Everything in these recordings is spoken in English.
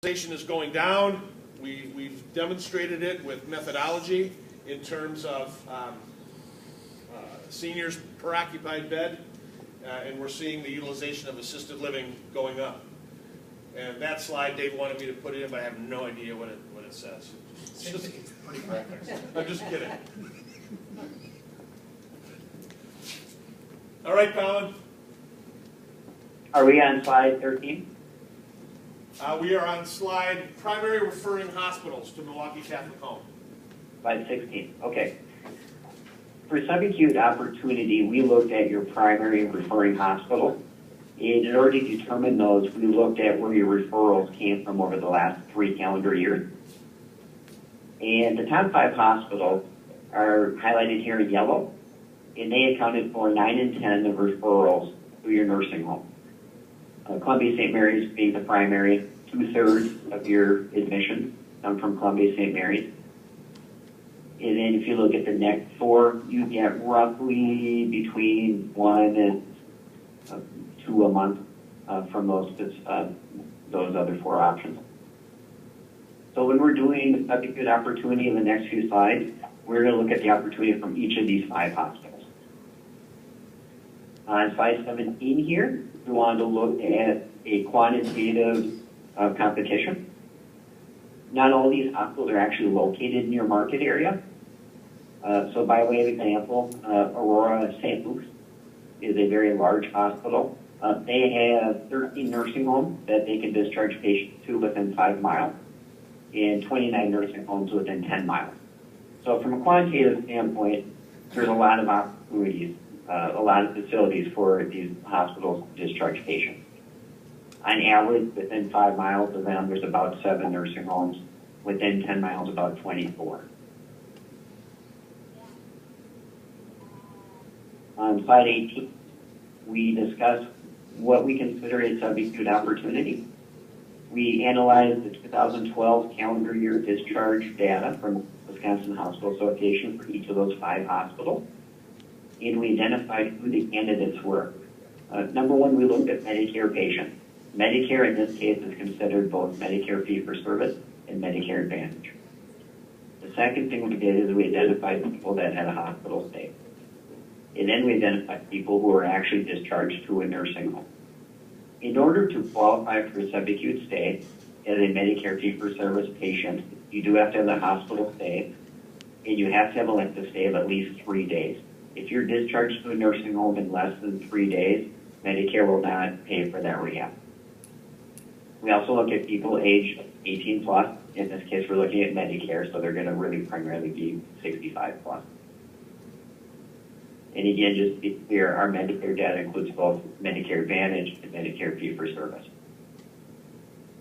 Utilization is going down. We've demonstrated it with methodology in terms of seniors per occupied bed, and we're seeing the utilization of assisted living going up. And that slide, Dave wanted me to put it in, but I have no idea what it says. It's just pretty graphics. I'm just kidding. All right, Colin. Are we on slide 13? We are on slide primary referring hospitals to Milwaukee Catholic Home. Slide 16, okay. For subacute opportunity, we looked at your primary referring hospital. And in order to determine those, we looked at where your referrals came from over the last 3 calendar years. And the top 5 hospitals are highlighted here in yellow, and they accounted for 9 in 10 of referrals to your nursing home. Columbia St. Mary's being the primary, 2/3 of your admissions come from Columbia St. Mary's. And then if you look at the next 4, you get roughly between 1 and 2 a month from those other 4 options. So when we're doing subacute opportunity in the next few slides, we're going to look at the opportunity from each of these 5 hospitals. On slide 17 here, we wanted to look at a quantitative competition. Not all these hospitals are actually located in your market area. So by way of example, Aurora St. Luke's is a very large hospital. They have 13 nursing homes that they can discharge patients to within 5 miles and 29 nursing homes within 10 miles. So from a quantitative standpoint, there's a lot of opportunities, a lot of facilities for these hospitals to discharge patients. On average, within 5 miles of them, there's about 7 nursing homes. Within 10 miles, about 24. On slide 18, we discuss what we consider a subacute opportunity. We analyzed the 2012 calendar year discharge data from Wisconsin Hospital Association for each of those 5 hospitals, and we identified who the candidates were. Number 1, we looked at Medicare patients. Medicare in this case is considered both Medicare fee-for-service and Medicare Advantage. The second thing we did is we identified people that had a hospital stay. And then we identified people who were actually discharged to a nursing home. In order to qualify for a subacute stay as a Medicare fee-for-service patient, you do have to have the hospital stay, and you have to have a length of stay of at least 3 days. If you're discharged to a nursing home in less than 3 days, Medicare will not pay for that rehab. We also look at people aged 18 plus. In this case, we're looking at Medicare, so they're going to really primarily be 65 plus. And again, just to be clear, our Medicare data includes both Medicare Advantage and Medicare fee-for-service.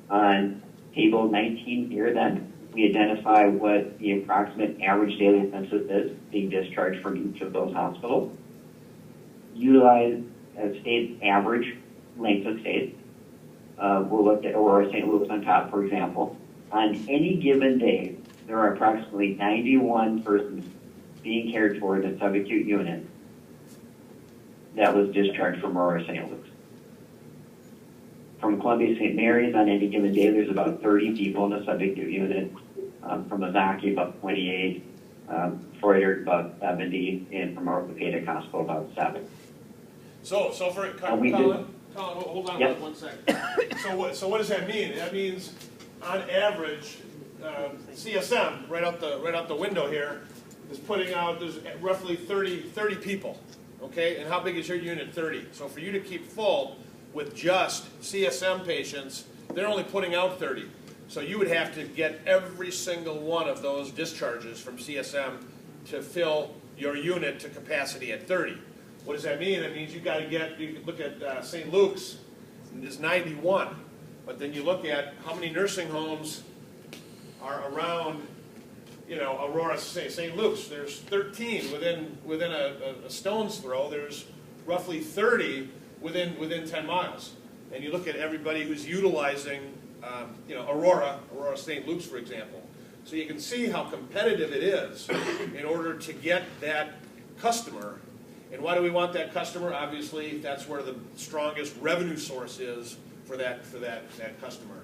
On table 19 here, then, we identify what the approximate average daily census is being discharged from each of those hospitals. Utilize a state average length of stay. We'll look at Aurora St. Luke's on top, for example. On any given day, there are approximately 91 persons being cared for in a subacute unit that was discharged from Aurora St. Luke's. From Columbia St. Mary's, on any given day, there's about 30 people in a subacute unit. From Ozaki, about 28. Froedtert, about 70. And from Orthopedic Hospital, about 7. So for Colin, hold on 1 second. So what does that mean? That means, on average, CSM right out the window here is putting out there's roughly 30 people. Okay, and how big is your unit? 30. So for you to keep full with just CSM patients, they're only putting out 30. So you would have to get every single one of those discharges from CSM to fill your unit to capacity at 30. What does that mean? It means you look at St. Luke's, there's 91. But then you look at how many nursing homes are around, Aurora St. Luke's. There's 13 within a stone's throw. There's roughly 30 within 10 miles. And you look at everybody who's utilizing, Aurora St. Luke's, for example. So you can see how competitive it is in order to get that customer. And why do we want that customer? Obviously, that's where the strongest revenue source is for that customer.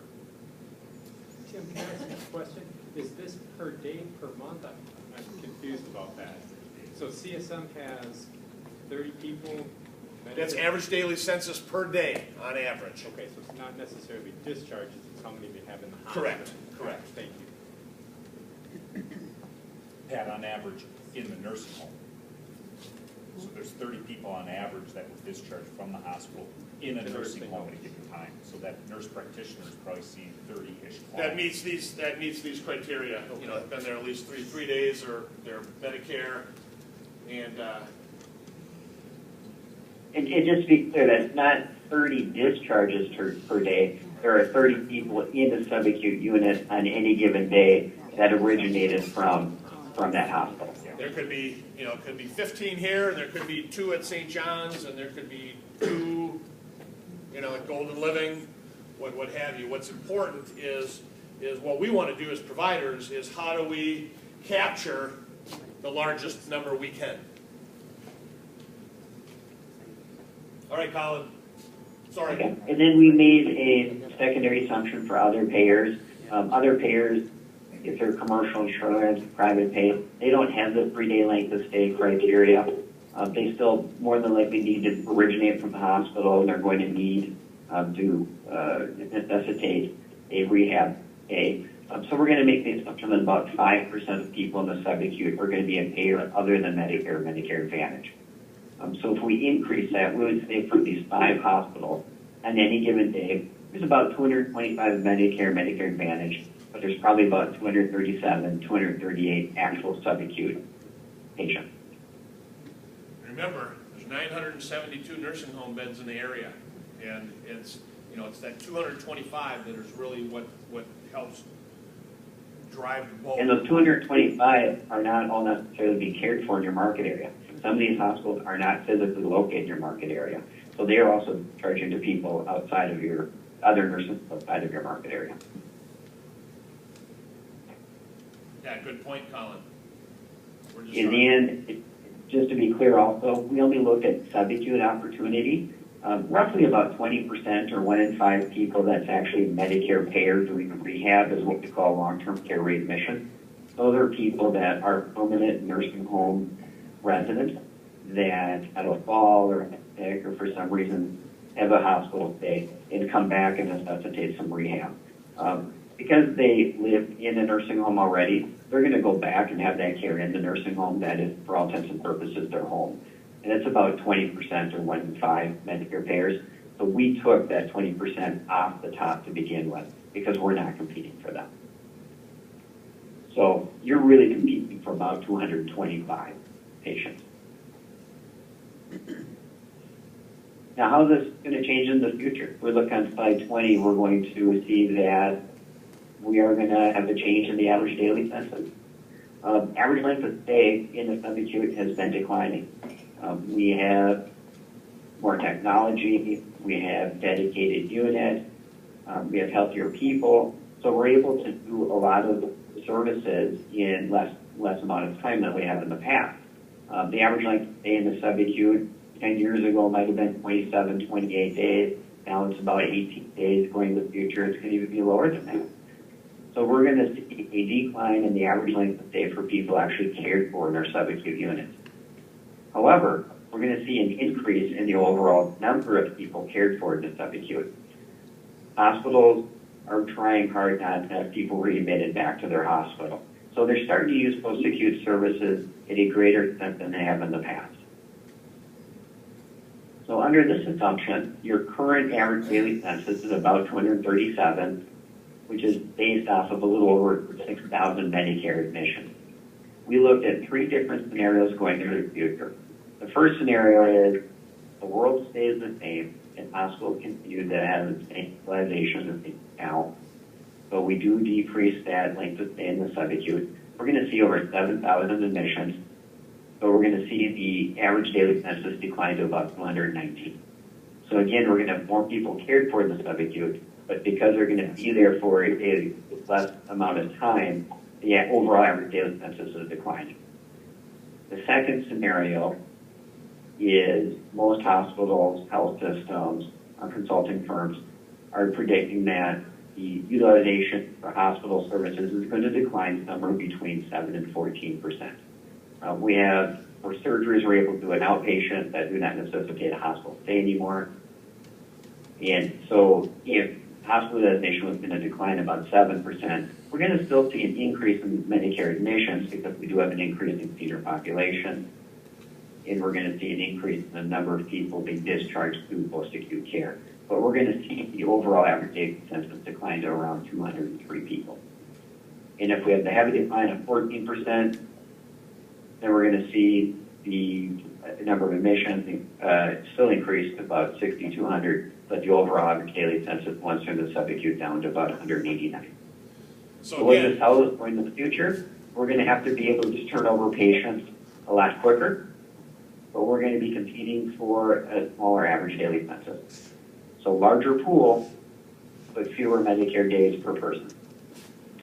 Tim, can I ask you a question? Is this per day, per month? I'm confused about that. So CSM has 30 people. That's average daily census per day on average. Okay, so it's not necessarily discharges, it's how many they have in the hospital. Correct, correct. Thank you. Pat, on average, in the nursing home. So there's 30 people on average that were discharged from the hospital in a nursing home at a given time. So that nurse practitioner is probably seeing 30-ish clients. That meets these criteria. You know, have been there at least three days, or they're Medicare, and just to be clear, that's not 30 discharges per day. There are 30 people in the subacute unit on any given day that originated from that hospital. there could be, you know, could be 15 here, and there could be 2 at St. John's, and there could be 2, you know, at Golden Living, what have you. What's important is what we want to do as providers is how do we capture the largest number we can. All right, Colin. Sorry. Okay. And then we made a secondary assumption for other payers. Other payers, if they're commercial insurance, private pay, they don't have the 3-day length of stay criteria. They still more than likely need to originate from the hospital, and they're going to need to necessitate a rehab stay. So we're going to make the assumption that about 5% of people in the subacute are going to be a payer other than Medicare, Medicare Advantage. So if we increase that, we would say for these 5 hospitals, on any given day, there's about 225 Medicare, Medicare Advantage, but there's probably about 237, 238 actual subacute patients. Remember, there's 972 nursing home beds in the area, and it's, you know, it's that 225 that is really what helps drive the bulk. And those 225 are not all necessarily be cared for in your market area. Some of these hospitals are not physically located in your market area. So they are also charging to people outside of your, other nurses outside of your market area. Yeah, good point, Colin. In the end, just to be clear also, we only looked at subacute opportunity. Roughly about 20% or 1 in 5 people that's actually Medicare payer doing rehab is what we call long-term care readmission. Those are people that are permanent nursing home residents that had a fall or a sick or for some reason have a hospital stay and come back and necessitate some rehab. Because they live in a nursing home already, they're going to go back and have that care in the nursing home that is, for all intents and purposes, their home. And it's about 20% or 1 in 5 Medicare payers. So we took that 20% off the top to begin with because we're not competing for them. So you're really competing for about 225 patients. Now, how is this going to change in the future? If we look on slide 20, we're going to see that we are going to have a change in the average daily census. Average length of stay in the subacute has been declining. We have more technology, we have dedicated units, we have healthier people, so we're able to do a lot of services in less amount of time than we have in the past. The average length of stay in the subacute 10 years ago might have been 27, 28 days. Now it's about 18 days. Going in the future, it's going to even be lower than that. So we're going to see a decline in the average length of stay for people actually cared for in our subacute units. However, we're going to see an increase in the overall number of people cared for in the subacute. Hospitals are trying hard not to have people readmitted back to their hospital. So they're starting to use post-acute services at a greater extent than they have in the past. So under this assumption, your current average daily census is about 237, which is based off of a little over 6,000 Medicare admissions. We looked at 3 different scenarios going into the future. The first scenario is the world stays the same and hospitals continue to have the same utilization as they now. So we do decrease that length of stay in the subacute. We're going to see over 7,000 admissions. So we're going to see the average daily census decline to about 219. So again, we're going to have more people cared for in the subacute, but because they're going to be there for a less amount of time, the overall average daily census is declining. The second scenario is most hospitals, health systems, consulting firms are predicting that the utilization for hospital services is going to decline somewhere between 7 and 14%. We have, for surgeries, we're able to do an outpatient that do not necessitate a hospital stay anymore. And so if hospitalization was going to decline about 7%, we're going to still see an increase in Medicare admissions because we do have an increase in senior population. And we're going to see an increase in the number of people being discharged through post-acute care. But we're going to see the overall average daily census decline to around 203 people. And if we have the heavy decline of 14%, then we're going to see the number of admissions still increase to about 6,200, but the overall average daily census once from the subacute down to about 189. So what this tells us going in the future, we're going to have to be able to turn over patients a lot quicker, but we're going to be competing for a smaller average daily census. So larger pool, but fewer Medicare days per person.